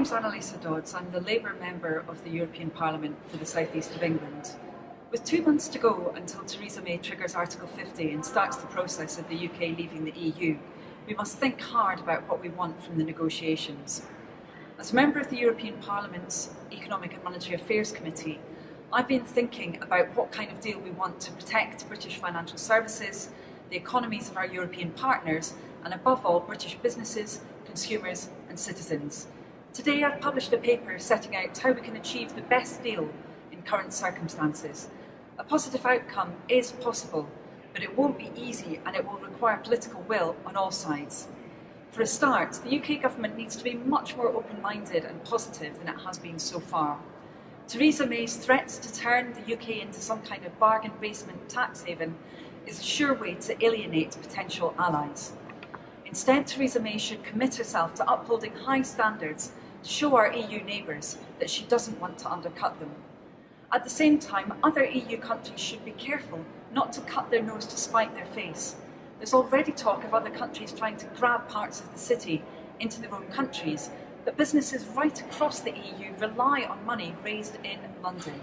name's Annalisa Dodds. I'm the Labour member of the European Parliament for the South East of England. With 2 months to go until Theresa May triggers Article 50 and starts the process of the UK leaving the EU, we must think hard about what we want from the negotiations. As a member of the European Parliament's Economic and Monetary Affairs Committee, I've been thinking about what kind of deal we want to protect British financial services, the economies of our European partners, and above all, British businesses, consumers and citizens. Today I've published a paper setting out how we can achieve the best deal in current circumstances. A positive outcome is possible, but it won't be easy and it will require political will on all sides. For a start, the UK government needs to be much more open-minded and positive than it has been so far. Theresa May's threats to turn the UK into some kind of bargain basement tax haven is a sure way to alienate potential allies. Instead, Theresa May should commit herself to upholding high standards to show our EU neighbours that she doesn't want to undercut them. At the same time, other EU countries should be careful not to cut their nose to spite their face. There's already talk of other countries trying to grab parts of the city into their own countries, but businesses right across the EU rely on money raised in London.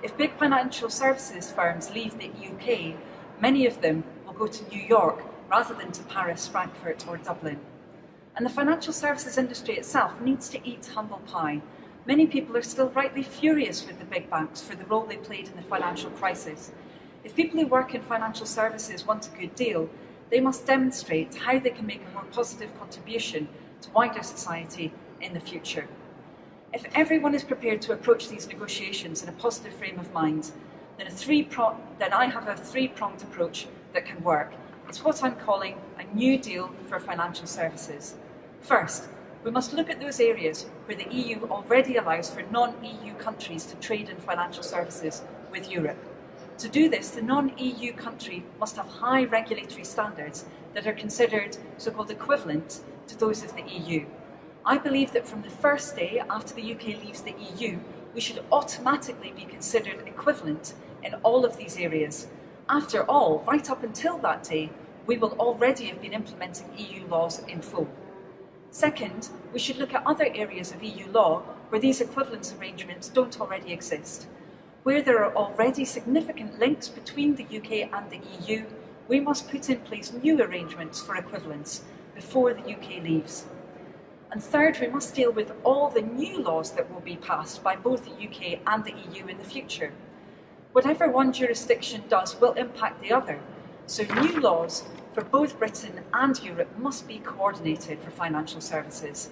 If big financial services firms leave the UK, many of them will go to New York rather than to Paris, Frankfurt or Dublin. And the financial services industry itself needs to eat humble pie. Many people are still rightly furious with the big banks for the role they played in the financial crisis. If people who work in financial services want a good deal, they must demonstrate how they can make a more positive contribution to wider society in the future. If everyone is prepared to approach these negotiations in a positive frame of mind, then I have a three-pronged approach that can work. It's what I'm calling a new deal for financial services. First, we must look at those areas where the EU already allows for non-EU countries to trade in financial services with Europe. To do this, the non-EU country must have high regulatory standards that are considered so-called equivalent to those of the EU. I believe that from the first day after the UK leaves the EU, we should automatically be considered equivalent in all of these areas. After all, right up until that day, we will already have been implementing EU laws in full. Second, we should look at other areas of EU law where these equivalence arrangements don't already exist. Where there are already significant links between the UK and the EU, we must put in place new arrangements for equivalence before the UK leaves. And third, we must deal with all the new laws that will be passed by both the UK and the EU in the future. Whatever one jurisdiction does will impact the other, so new laws for both Britain and Europe must be coordinated for financial services.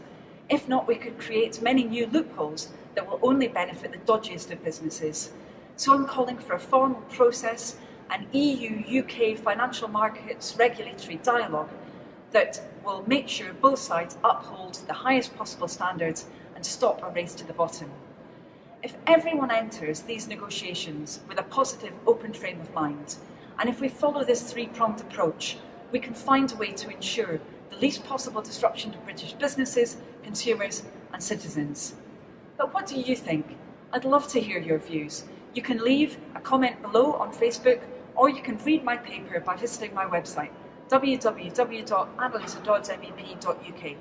If not, we could create many new loopholes that will only benefit the dodgiest of businesses. So I'm calling for a formal process, an EU-UK financial markets regulatory dialogue that will make sure both sides uphold the highest possible standards and stop a race to the bottom. If everyone enters these negotiations with a positive, open frame of mind, and if we follow this three-pronged approach, we can find a way to ensure the least possible disruption to British businesses, consumers and citizens. But what do you think? I'd love to hear your views. You can leave a comment below on Facebook, or you can read my paper by visiting my website, www.annalisadoddsmep.uk.